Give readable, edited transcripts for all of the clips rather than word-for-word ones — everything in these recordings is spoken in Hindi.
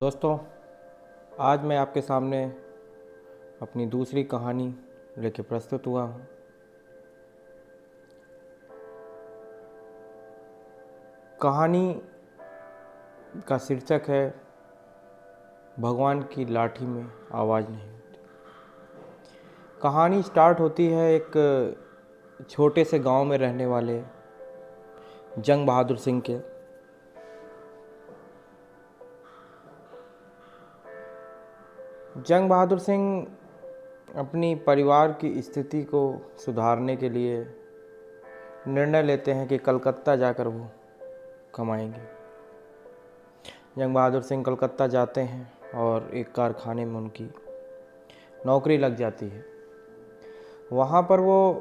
दोस्तों, आज मैं आपके सामने अपनी दूसरी कहानी लेके प्रस्तुत हुआ हूँ। कहानी का शीर्षक है भगवान की लाठी में आवाज़ नहीं होती। कहानी स्टार्ट होती है एक छोटे से गांव में रहने वाले जंग बहादुर सिंह के। जंग बहादुर सिंह अपनी परिवार की स्थिति को सुधारने के लिए निर्णय लेते हैं कि कलकत्ता जाकर वो कमाएंगे। जंग बहादुर सिंह कलकत्ता जाते हैं और एक कारखाने में उनकी नौकरी लग जाती है। वहाँ पर वो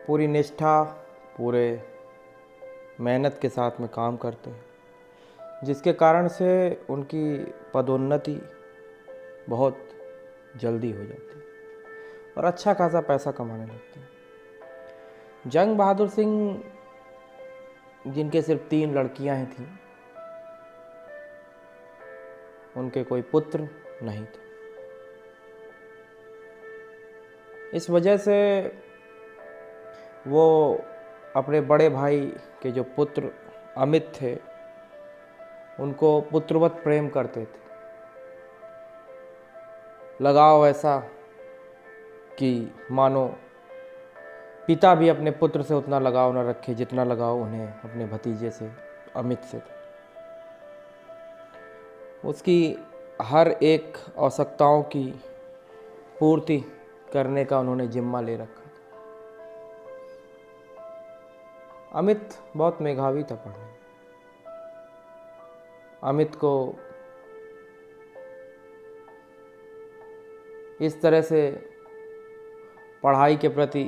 पूरी निष्ठा, पूरे मेहनत के साथ में काम करते हैं, जिसके कारण से उनकी पदोन्नति बहुत जल्दी हो जाती है और अच्छा खासा पैसा कमाने लगते हैं। जंग बहादुर सिंह, जिनके सिर्फ 3 लड़कियां ही थीं, उनके कोई पुत्र नहीं थे। इस वजह से वो अपने बड़े भाई के जो पुत्र अमित थे, उनको पुत्रवत प्रेम करते थे। लगाव ऐसा कि मानो पिता भी अपने पुत्र से उतना लगाव न रखे जितना लगाव उन्हें अपने भतीजे से, अमित से था। उसकी हर एक आवश्यकताओं की पूर्ति करने का उन्होंने जिम्मा ले रखा था। अमित बहुत मेधावी था पढ़ने। अमित को इस तरह से पढ़ाई के प्रति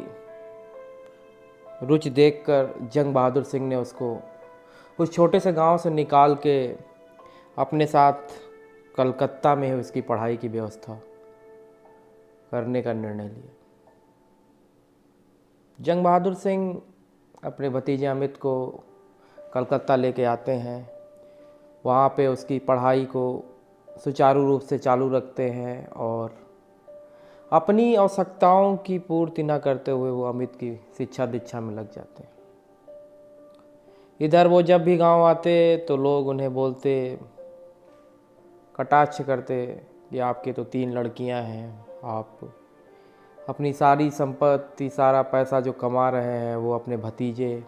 रुचि देखकर जंग बहादुर सिंह ने उसको उस छोटे से गांव से निकाल के अपने साथ कलकत्ता में उसकी पढ़ाई की व्यवस्था करने का निर्णय लिया। जंग बहादुर सिंह अपने भतीजे अमित को कलकत्ता लेके आते हैं। वहाँ पे उसकी पढ़ाई को सुचारू रूप से चालू रखते हैं और अपनी आवश्यकताओं की पूर्ति न करते हुए वो अमित की शिक्षा दीक्षा में लग जाते हैं। इधर वो जब भी गांव आते तो लोग उन्हें बोलते, कटाक्ष करते कि आपके तो 3 लड़कियां हैं, आप अपनी सारी संपत्ति, सारा पैसा जो कमा रहे हैं वो अपने भतीजे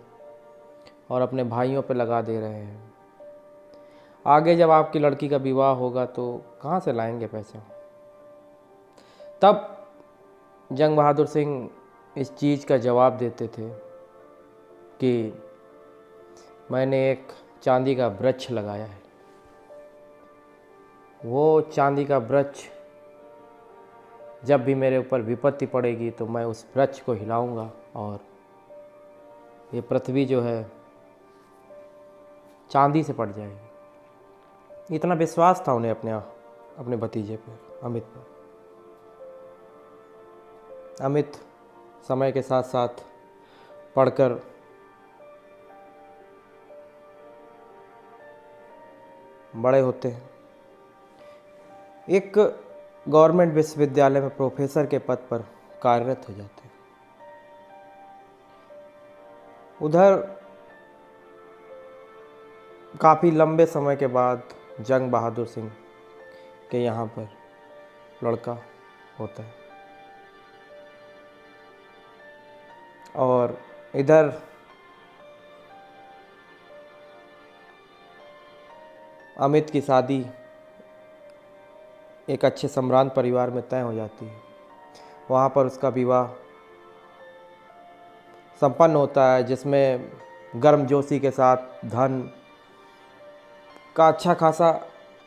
और अपने भाइयों पे लगा दे रहे हैं। आगे जब आपकी लड़की का विवाह होगा तो कहाँ से लाएंगे पैसा। तब जंग बहादुर सिंह इस चीज़ का जवाब देते थे कि मैंने एक चांदी का वृक्ष लगाया है। वो चांदी का वृक्ष जब भी मेरे ऊपर विपत्ति पड़ेगी तो मैं उस वृक्ष को हिलाऊंगा और ये पृथ्वी जो है चांदी से पड़ जाएगी। इतना विश्वास था उन्हें अपने भतीजे पर, अमित पर। अमित समय के साथ साथ पढ़कर बड़े होते हैं। एक गवर्नमेंट विश्वविद्यालय में प्रोफेसर के पद पर कार्यरत हो जाते हैं। उधर काफ़ी लंबे समय के बाद जंग बहादुर सिंह के यहाँ पर लड़का होता है और इधर अमित की शादी एक अच्छे सम्भ्रांत परिवार में तय हो जाती है। वहाँ पर उसका विवाह संपन्न होता है, जिसमें गर्मजोशी के साथ धन का अच्छा खासा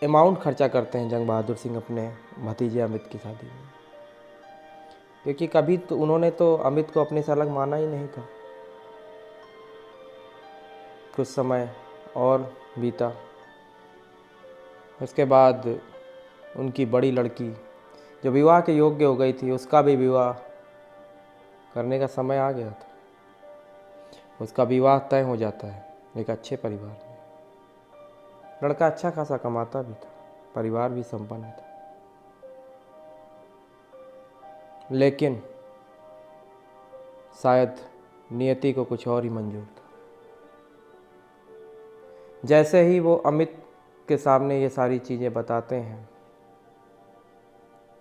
अमाउंट खर्चा करते हैं जंग बहादुर सिंह अपने भतीजे अमित की शादी में, क्योंकि कभी तो उन्होंने तो अमित को अपने से अलग माना ही नहीं था। कुछ समय और बीता, उसके बाद उनकी बड़ी लड़की जो विवाह के योग्य हो गई थी, उसका भी विवाह करने का समय आ गया था। उसका विवाह तय हो जाता है एक अच्छे परिवार में। लड़का अच्छा खासा कमाता भी था, परिवार भी संपन्न था, लेकिन शायद नियति को कुछ और ही मंजूर था। जैसे ही वो अमित के सामने ये सारी चीज़ें बताते हैं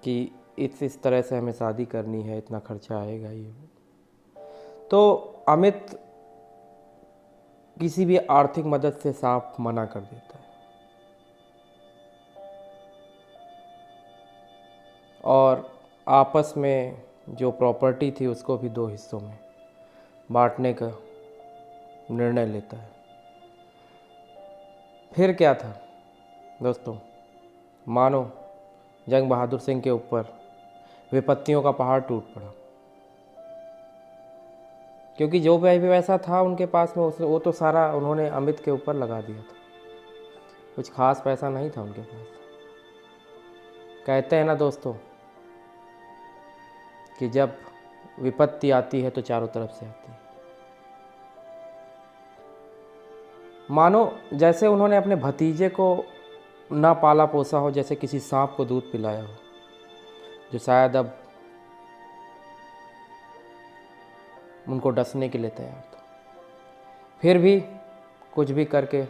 कि इस तरह से हमें शादी करनी है, इतना खर्चा आएगा, ये तो अमित किसी भी आर्थिक मदद से साफ मना कर देता है और आपस में जो प्रॉपर्टी थी उसको भी 2 हिस्सों में बांटने का निर्णय लेता है। फिर क्या था दोस्तों, मानो जंग बहादुर सिंह के ऊपर विपत्तियों का पहाड़ टूट पड़ा, क्योंकि जो भी पैसा था उनके पास में वो तो सारा उन्होंने अमित के ऊपर लगा दिया था। कुछ खास पैसा नहीं था उनके पास। कहते हैं ना दोस्तों कि जब विपत्ति आती है तो चारों तरफ से आती है। मानो जैसे उन्होंने अपने भतीजे को ना पाला पोसा हो, जैसे किसी सांप को दूध पिलाया हो, जो शायद अब उनको डसने के लिए तैयार था। फिर भी कुछ भी करके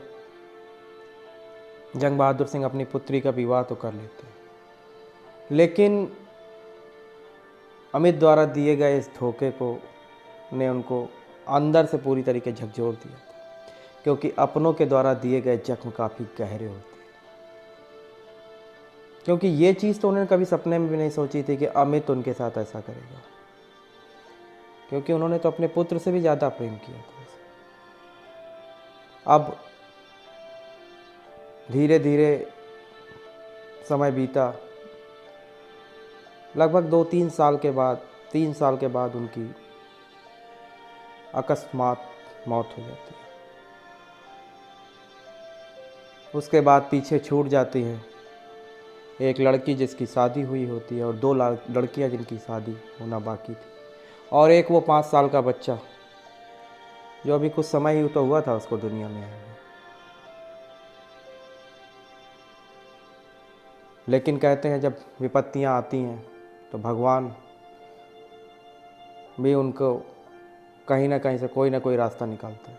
जंग बहादुर सिंह अपनी पुत्री का विवाह तो कर लेते हैं, लेकिन अमित द्वारा दिए गए इस धोखे को ने उनको अंदर से पूरी तरीके झकझोर दिया था, क्योंकि अपनों के द्वारा दिए गए जख्म काफ़ी गहरे होते हैं। क्योंकि ये चीज़ तो उन्होंने कभी सपने में भी नहीं सोची थी कि अमित उनके साथ ऐसा करेगा, क्योंकि उन्होंने तो अपने पुत्र से भी ज़्यादा प्रेम किया था। अब धीरे धीरे समय बीता, लगभग 2-3 साल के बाद 3 साल के बाद उनकी अकस्मात मौत हो जाती है। उसके बाद पीछे छूट जाती है एक लड़की जिसकी शादी हुई होती है और 2 लड़कियां जिनकी शादी होना बाकी थी, और एक वो 5 साल का बच्चा जो अभी कुछ समय ही तो हुआ था उसको दुनिया में आया। लेकिन कहते हैं जब विपत्तियां आती हैं तो भगवान भी उनको कहीं ना कहीं से कोई ना कोई रास्ता निकालता है।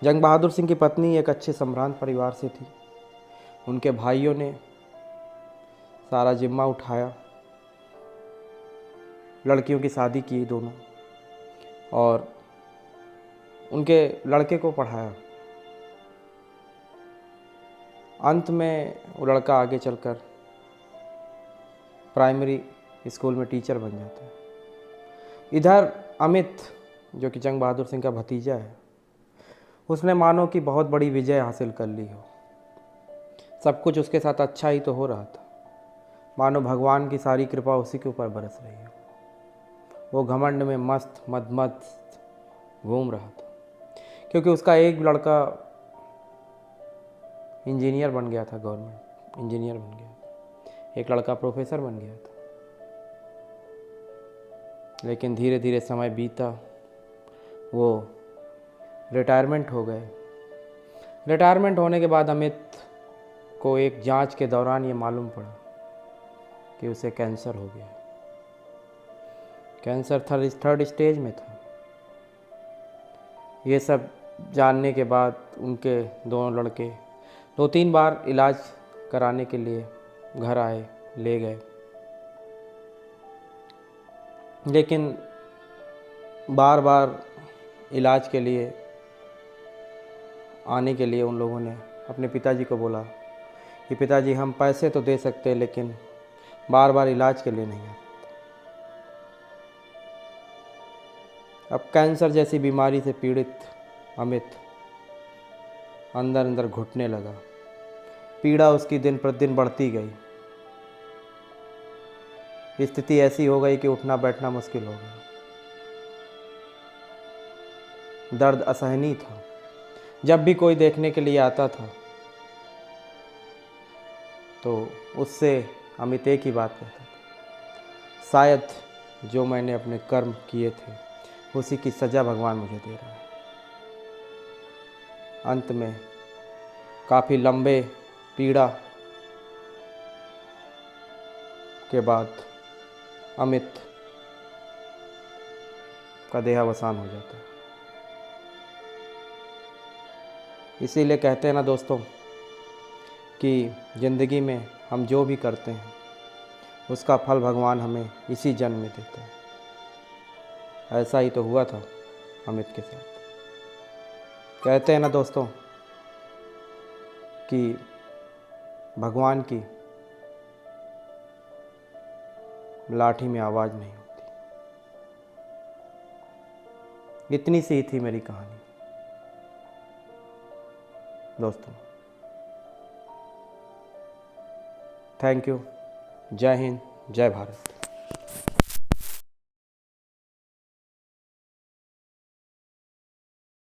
जंग बहादुर सिंह की पत्नी एक अच्छे सम्भ्रांत परिवार से थी। उनके भाइयों ने सारा जिम्मा उठाया, लड़कियों की शादी की दोनों, और उनके लड़के को पढ़ाया। अंत में वो लड़का आगे चलकर प्राइमरी स्कूल में टीचर बन जाता है। इधर अमित जो कि जंग बहादुर सिंह का भतीजा है, उसने मानो कि बहुत बड़ी विजय हासिल कर ली हो। सब कुछ उसके साथ अच्छा ही तो हो रहा था, मानो भगवान की सारी कृपा उसी के ऊपर बरस रही हो। वो घमंड में मस्त मदमस्त घूम रहा था, क्योंकि उसका एक लड़का इंजीनियर बन गया था, गवर्नमेंट इंजीनियर बन गया था, एक लड़का प्रोफेसर बन गया था। लेकिन धीरे धीरे समय बीता, वो रिटायरमेंट हो गए। रिटायरमेंट होने के बाद अमित को एक जांच के दौरान ये मालूम पड़ा कि उसे कैंसर हो गया। कैंसर थर्ड स्टेज में था। ये सब जानने के बाद उनके दोनों लड़के 2-3 बार इलाज कराने के लिए घर आए, ले गए, लेकिन बार बार इलाज के लिए आने के लिए उन लोगों ने अपने पिताजी को बोला कि पिताजी हम पैसे तो दे सकते हैं, लेकिन बार बार इलाज के लिए नहीं आ सकते। अब कैंसर जैसी बीमारी से पीड़ित अमित अंदर अंदर घुटने लगा। पीड़ा उसकी दिन प्रतिदिन बढ़ती गई। स्थिति ऐसी हो गई कि उठना बैठना मुश्किल हो गया। दर्द असहनीय था। जब भी कोई देखने के लिए आता था तो उससे अमित एक ही बात कहता था, शायद जो मैंने अपने कर्म किए थे उसी की सज़ा भगवान मुझे दे रहा है। अंत में काफ़ी लंबे पीड़ा के बाद अमित का देहावसान हो जाता है। इसीलिए कहते हैं ना दोस्तों कि ज़िंदगी में हम जो भी करते हैं उसका फल भगवान हमें इसी जन्म में देते हैं। ऐसा ही तो हुआ था अमित के साथ। कहते हैं ना दोस्तों कि भगवान की लाठी में आवाज़ नहीं होती। इतनी सी थी मेरी कहानी दोस्तों। Thank you. जय हिंद, जय भारत।